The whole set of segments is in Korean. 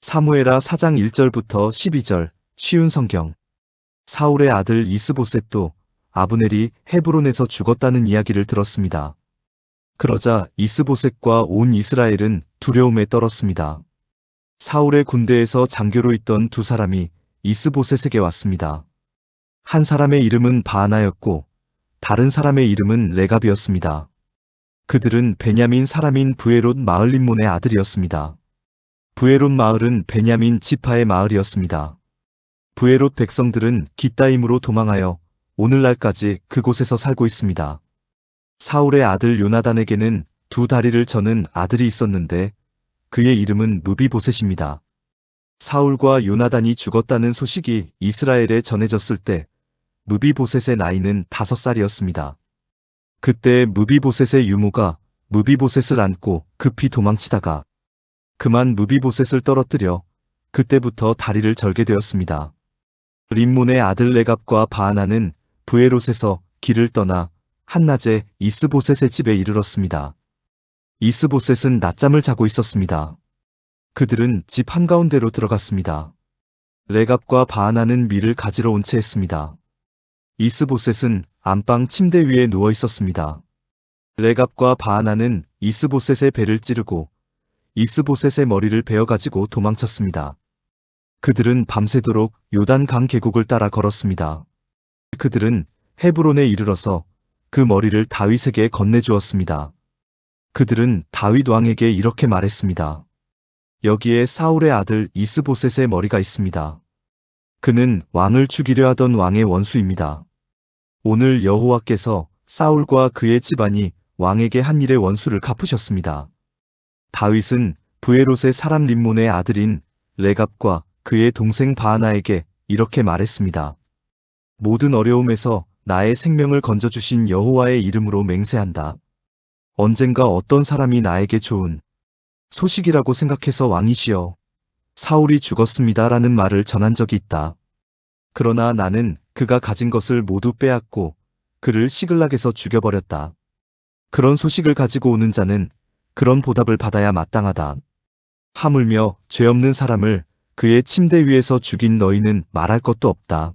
사무엘하 4장 1절부터 12절, 쉬운 성경. 사울의 아들 이스보셋도 아브넬이 헤브론에서 죽었다는 이야기를 들었습니다. 그러자 이스보셋과 온 이스라엘은 두려움에 떨었습니다. 사울의 군대에서 장교로 있던 두 사람이 이스보셋에게 왔습니다. 한 사람의 이름은 바하나였고 다른 사람의 이름은 레갑이었습니다. 그들은 베냐민 사람인 브에롯 마을 림몬의 아들이었습니다. 브에롯 마을은 베냐민 지파의 마을이었습니다. 브에롯 백성들은 깃다임으로 도망하여 오늘날까지 그곳에서 살고 있습니다. 사울의 아들 요나단에게는 두 다리를 저는 아들이 있었는데 그의 이름은 무비보셋입니다. 사울과 요나단이 죽었다는 소식이 이스라엘에 전해졌을 때 무비보셋의 나이는 5살이었습니다. 그때 무비보셋의 유모가 무비보셋을 안고 급히 도망치다가 그만 무비보셋을 떨어뜨려 그때부터 다리를 절게 되었습니다. 림몬의 아들 레갑과 바하나는 브에롯에서 길을 떠나 한낮에 이스보셋의 집에 이르렀습니다. 이스보셋은 낮잠을 자고 있었습니다. 그들은 집 한가운데로 들어갔습니다. 레갑과 바하나는 밀을 가지러 온 채 했습니다. 이스보셋은 안방 침대 위에 누워 있었습니다. 레갑과 바하나는 이스보셋의 배를 찌르고 이스보셋의 머리를 베어가지고 도망쳤습니다. 그들은 밤새도록 요단강 계곡을 따라 걸었습니다. 그들은 헤브론에 이르러서 그 머리를 다윗에게 건네주었습니다. 그들은 다윗 왕에게 이렇게 말했습니다. 여기에 사울의 아들 이스보셋의 머리가 있습니다. 그는 왕을 죽이려 하던 왕의 원수입니다. 오늘 여호와께서 사울과 그의 집안이 왕에게 한 일의 원수를 갚으셨습니다. 다윗은 브에롯의 사람 림몬의 아들인 레갑과 그의 동생 바하나에게 이렇게 말했습니다. 모든 어려움에서 나의 생명을 건져주신 여호와의 이름으로 맹세한다. 언젠가 어떤 사람이 나에게 좋은 소식이라고 생각해서 왕이시여 사울이 죽었습니다라는 말을 전한 적이 있다. 그러나 나는 그가 가진 것을 모두 빼앗고 그를 시글락에서 죽여버렸다. 그런 소식을 가지고 오는 자는 그런 보답을 받아야 마땅하다. 하물며 죄 없는 사람을 그의 침대 위에서 죽인 너희는 말할 것도 없다.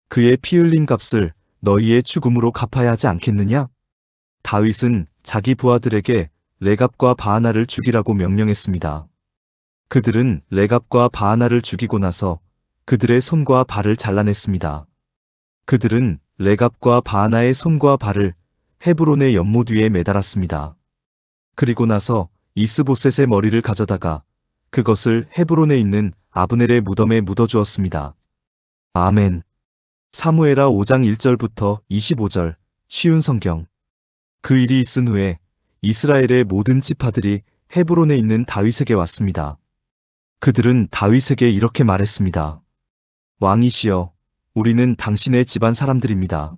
그의 피 흘린 값을 너희의 죽음으로 갚아야 하지 않겠느냐? 다윗은 자기 부하들에게 레갑과 바하나를 죽이라고 명령했습니다. 그들은 레갑과 바하나를 죽이고 나서 그들의 손과 발을 잘라냈습니다. 그들은 레갑과 바하나의 손과 발을 헤브론의 연못 위에 매달았습니다. 그리고 나서 이스보셋의 머리를 가져다가 그것을 헤브론에 있는 아브넬의 무덤에 묻어주었습니다. 아멘. 사무엘하 5장 1절부터 25절, 쉬운 성경. 그 일이 있은 후에 이스라엘의 모든 지파들이 헤브론에 있는 다윗에게 왔습니다. 그들은 다윗에게 이렇게 말했습니다. 왕이시여, 우리는 당신의 집안 사람들입니다.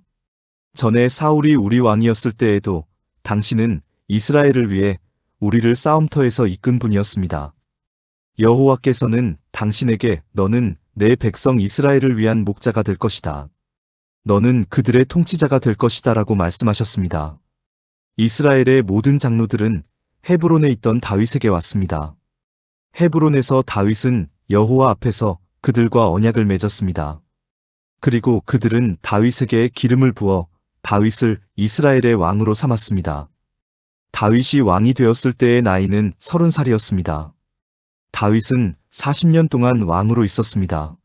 전에 사울이 우리 왕이었을 때에도 당신은 이스라엘을 위해 우리를 싸움터에서 이끈 분이었습니다. 여호와께서는 당신에게 너는 내 백성 이스라엘을 위한 목자가 될 것이다. 너는 그들의 통치자가 될 것이다 라고 말씀하셨습니다. 이스라엘의 모든 장로들은 헤브론에 있던 다윗에게 왔습니다. 헤브론에서 다윗은 여호와 앞에서 그들과 언약을 맺었습니다. 그리고 그들은 다윗에게 기름을 부어 다윗을 이스라엘의 왕으로 삼았습니다. 다윗이 왕이 되었을 때의 나이는 30살이었습니다. 다윗은 40년 동안 왕으로 있었습니다.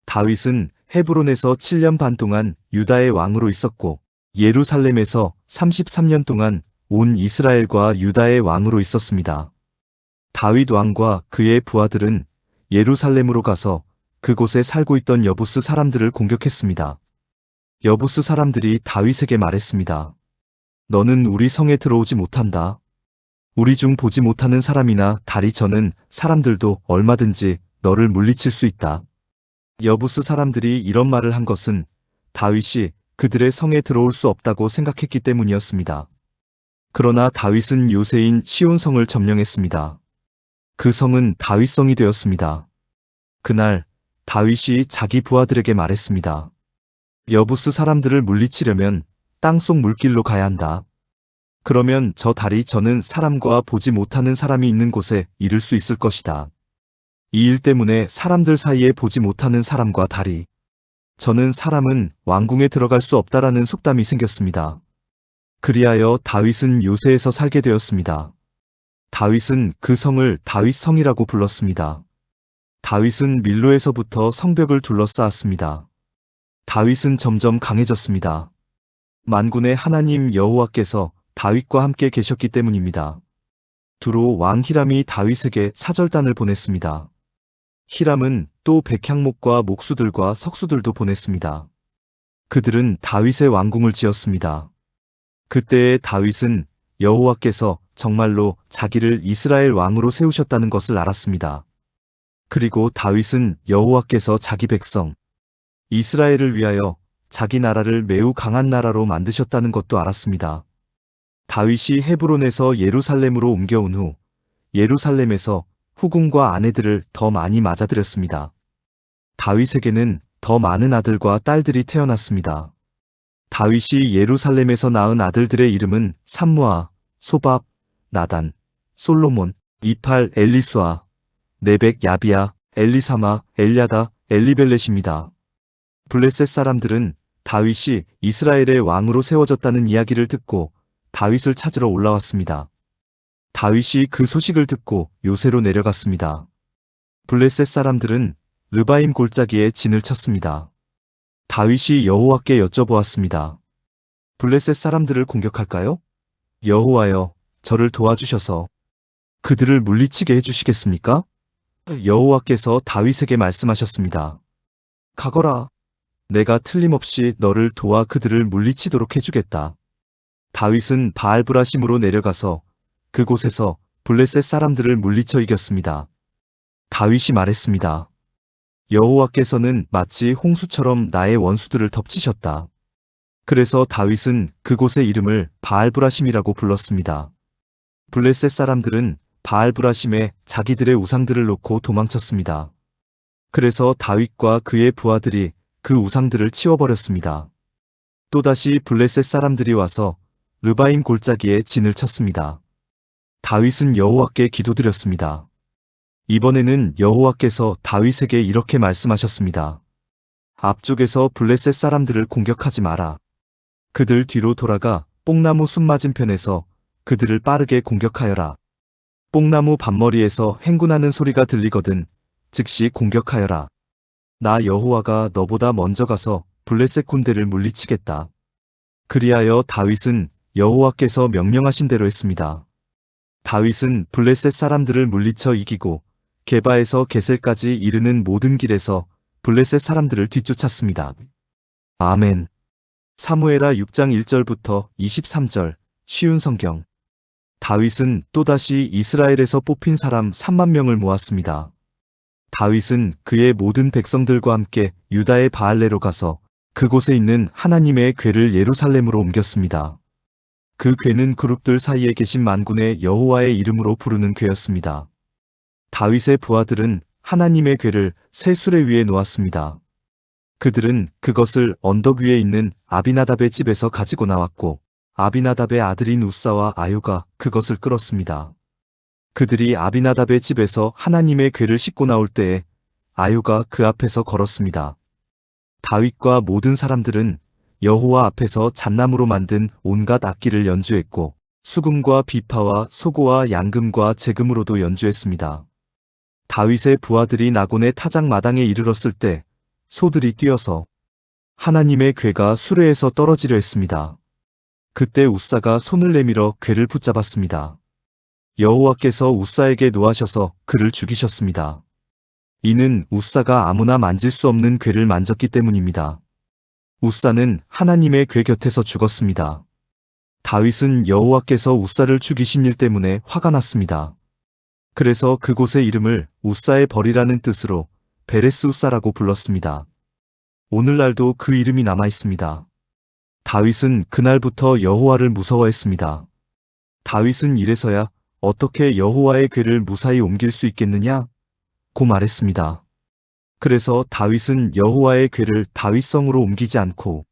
다윗은 헤브론에서 7년 반 동안 유다의 왕으로 있었고 예루살렘에서 33년 동안 온 이스라엘과 유다의 왕으로 있었습니다. 다윗 왕과 그의 부하들은 예루살렘으로 가서 그곳에 살고 있던 여부스 사람들을 공격했습니다. 여부스 사람들이 다윗에게 말했습니다. 너는 우리 성에 들어오지 못한다. 우리 중 보지 못하는 사람이나 다리 저는 사람들도 얼마든지 너를 물리칠 수 있다. 여부스 사람들이 이런 말을 한 것은 다윗이 그들의 성에 들어올 수 없다고 생각했기 때문이었습니다. 그러나 다윗은 요새인 시온 성을 점령했습니다. 그 성은 다윗 성이 되었습니다. 그날 다윗이 자기 부하들에게 말했습니다. 여부스 사람들을 물리치려면 땅속 물길로 가야 한다. 그러면 저 다리 저는 사람과 보지 못하는 사람이 있는 곳에 이를 수 있을 것이다. 이 일 때문에 사람들 사이에 보지 못하는 사람과 달리 저는 사람은 왕궁에 들어갈 수 없다라는 속담이 생겼습니다. 그리하여 다윗은 요새에서 살게 되었습니다. 다윗은 그 성을 다윗성이라고 불렀습니다. 다윗은 밀로에서부터 성벽을 둘러싸았습니다. 다윗은 점점 강해졌습니다. 만군의 하나님 여호와께서 다윗과 함께 계셨기 때문입니다. 두로 왕 히람이 다윗에게 사절단을 보냈습니다. 히람은 또 백향목과 목수들과 석수들도 보냈습니다. 그들은 다윗의 왕궁을 지었습니다. 그때의 다윗은 여호와께서 정말로 자기를 이스라엘 왕으로 세우셨다는 것을 알았습니다. 그리고 다윗은 여호와께서 자기 백성 이스라엘을 위하여 자기 나라를 매우 강한 나라로 만드셨다는 것도 알았습니다. 다윗이 헤브론에서 예루살렘으로 옮겨온 후 예루살렘에서 후궁과 아내들을 더 많이 맞아들였습니다. 다윗에게는 더 많은 아들과 딸들이 태어났습니다. 다윗이 예루살렘에서 낳은 아들들의 이름은 삼무아, 소밥, 나단, 솔로몬, 이팔, 엘리수아, 네벡, 야비야, 엘리사마, 엘야다, 엘리벨렛입니다. 블레셋 사람들은 다윗이 이스라엘의 왕으로 세워졌다는 이야기를 듣고 다윗을 찾으러 올라왔습니다. 다윗이 그 소식을 듣고 요새로 내려갔습니다. 블레셋 사람들은 르바임 골짜기에 진을 쳤습니다. 다윗이 여호와께 여쭤보았습니다. 블레셋 사람들을 공격할까요? 여호와여, 저를 도와주셔서 그들을 물리치게 해주시겠습니까? 여호와께서 다윗에게 말씀하셨습니다. 가거라. 내가 틀림없이 너를 도와 그들을 물리치도록 해주겠다. 다윗은 바알브라심으로 내려가서 그곳에서 블레셋 사람들을 물리쳐 이겼습니다. 다윗이 말했습니다. 여호와께서는 마치 홍수처럼 나의 원수들을 덮치셨다. 그래서 다윗은 그곳의 이름을 바알브라심이라고 불렀습니다. 블레셋 사람들은 바알브라심에 자기들의 우상들을 놓고 도망쳤습니다. 그래서 다윗과 그의 부하들이 그 우상들을 치워버렸습니다. 또다시 블레셋 사람들이 와서 르바임 골짜기에 진을 쳤습니다. 다윗은 여호와께 기도드렸습니다. 이번에는 여호와께서 다윗에게 이렇게 말씀하셨습니다. 앞쪽에서 블레셋 사람들을 공격하지 마라. 그들 뒤로 돌아가 뽕나무 숲 맞은편에서 그들을 빠르게 공격하여라. 뽕나무 밭머리에서 행군하는 소리가 들리거든 즉시 공격하여라. 나 여호와가 너보다 먼저 가서 블레셋 군대를 물리치겠다. 그리하여 다윗은 여호와께서 명령하신 대로 했습니다. 다윗은 블레셋 사람들을 물리쳐 이기고 게바에서 게셀까지 이르는 모든 길에서 블레셋 사람들을 뒤쫓았습니다. 아멘. 사무엘하 6장 1절부터 23절 쉬운 성경. 다윗은 또다시 이스라엘에서 뽑힌 사람 3만 명을 모았습니다. 다윗은 그의 모든 백성들과 함께 유다의 바알레로 가서 그곳에 있는 하나님의 궤를 예루살렘으로 옮겼습니다. 그 궤는 그룹들 사이에 계신 만군의 여호와의 이름으로 부르는 궤였습니다. 다윗의 부하들은 하나님의 궤를 새 수레 위에 놓았습니다. 그들은 그것을 언덕 위에 있는 아비나답의 집에서 가지고 나왔고 아비나답의 아들인 우사와 아요가 그것을 끌었습니다. 그들이 아비나답의 집에서 하나님의 궤를 싣고 나올 때에 아요가 그 앞에서 걸었습니다. 다윗과 모든 사람들은 여호와 앞에서 잣나무로 만든 온갖 악기를 연주했고 수금과 비파와 소고와 양금과 재금으로도 연주했습니다. 다윗의 부하들이 나곤의 타작 마당에 이르렀을 때 소들이 뛰어서 하나님의 궤가 수레에서 떨어지려 했습니다. 그때 우사가 손을 내밀어 궤를 붙잡았습니다. 여호와께서 우사에게 노하셔서 그를 죽이셨습니다. 이는 우사가 아무나 만질 수 없는 궤를 만졌기 때문입니다. 우사는 하나님의 궤 곁에서 죽었습니다. 다윗은 여호와께서 우사를 죽이신 일 때문에 화가 났습니다. 그래서 그곳의 이름을 우사의 벌이라는 뜻으로 베레스 우사라고 불렀습니다. 오늘날도 그 이름이 남아 있습니다. 다윗은 그날부터 여호와를 무서워했습니다. 다윗은 이래서야 어떻게 여호와의 궤를 무사히 옮길 수 있겠느냐? 고 말했습니다. 그래서 다윗은 여호와의 궤를 다윗성으로 옮기지 않고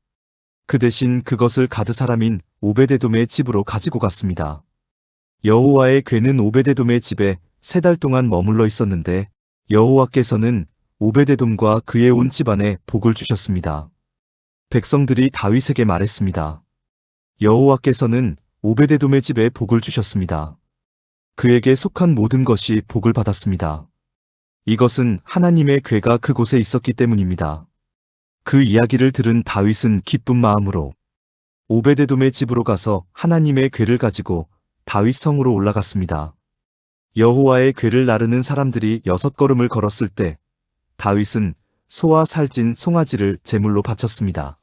그 대신 그것을 가드 사람인 오베데돔의 집으로 가지고 갔습니다. 여호와의 궤는 오베데돔의 집에 3달 동안 머물러 있었는데 여호와께서는 오베데돔과 그의 온 집안에 복을 주셨습니다. 백성들이 다윗에게 말했습니다. 여호와께서는 오베데돔의 집에 복을 주셨습니다. 그에게 속한 모든 것이 복을 받았습니다. 이것은 하나님의 궤가 그곳에 있었기 때문입니다. 그 이야기를 들은 다윗은 기쁜 마음으로 오베데돔의 집으로 가서 하나님의 궤를 가지고 다윗 성으로 올라갔습니다. 여호와의 궤를 나르는 사람들이 6걸음을 걸었을 때 다윗은 소와 살찐 송아지를 제물로 바쳤습니다.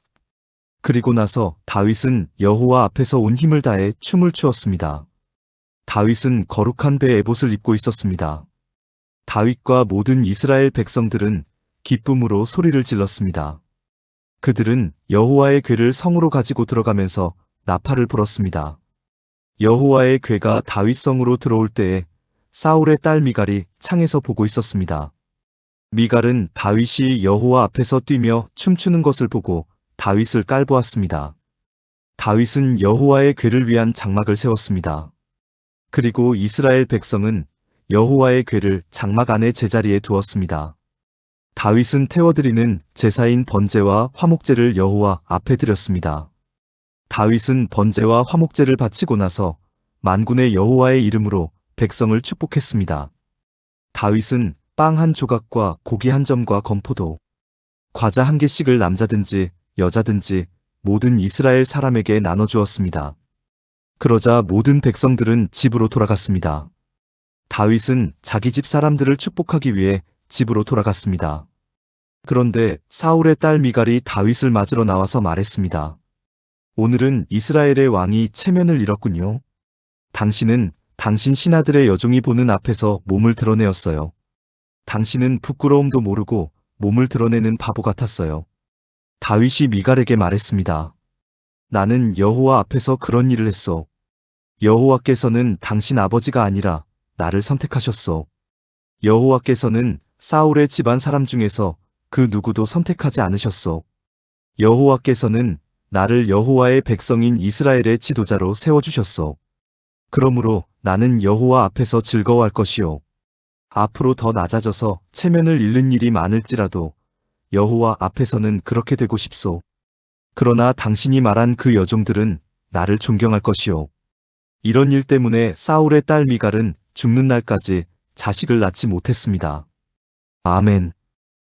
그리고 나서 다윗은 여호와 앞에서 온 힘을 다해 춤을 추었습니다. 다윗은 거룩한 배 에봇을 입고 있었습니다. 다윗과 모든 이스라엘 백성들은 기쁨으로 소리를 질렀습니다. 그들은 여호와의 궤를 성으로 가지고 들어가면서 나팔을 불었습니다. 여호와의 궤가 다윗 성으로 들어올 때에 사울의 딸 미갈이 창에서 보고 있었습니다. 미갈은 다윗이 여호와 앞에서 뛰며 춤추는 것을 보고 다윗을 깔보았습니다. 다윗은 여호와의 궤를 위한 장막을 세웠습니다. 그리고 이스라엘 백성은 여호와의 궤를 장막 안의 제자리에 두었습니다. 다윗은 태워드리는 제사인 번제와 화목제를 여호와 앞에 드렸습니다. 다윗은 번제와 화목제를 바치고 나서 만군의 여호와의 이름으로 백성을 축복했습니다. 다윗은 빵 한 조각과 고기 한 점과 건포도, 과자 한 개씩을 남자든지 여자든지 모든 이스라엘 사람에게 나눠주었습니다. 그러자 모든 백성들은 집으로 돌아갔습니다. 다윗은 자기 집 사람들을 축복하기 위해 집으로 돌아갔습니다. 그런데 사울의 딸 미갈이 다윗을 맞으러 나와서 말했습니다. 오늘은 이스라엘의 왕이 체면을 잃었군요. 당신은 당신 신하들의 여종이 보는 앞에서 몸을 드러내었어요. 당신은 부끄러움도 모르고 몸을 드러내는 바보 같았어요. 다윗이 미갈에게 말했습니다. 나는 여호와 앞에서 그런 일을 했소. 여호와께서는 당신 아버지가 아니라 나를 선택하셨소. 여호와께서는 사울의 집안 사람 중에서 그 누구도 선택하지 않으셨소. 여호와께서는 나를 여호와의 백성인 이스라엘의 지도자로 세워주셨소. 그러므로 나는 여호와 앞에서 즐거워할 것이요. 앞으로 더 낮아져서 체면을 잃는 일이 많을지라도 여호와 앞에서는 그렇게 되고 싶소. 그러나 당신이 말한 그 여종들은 나를 존경할 것이요. 이런 일 때문에 사울의 딸 미갈은 죽는 날까지 자식을 낳지 못했습니다. 아멘.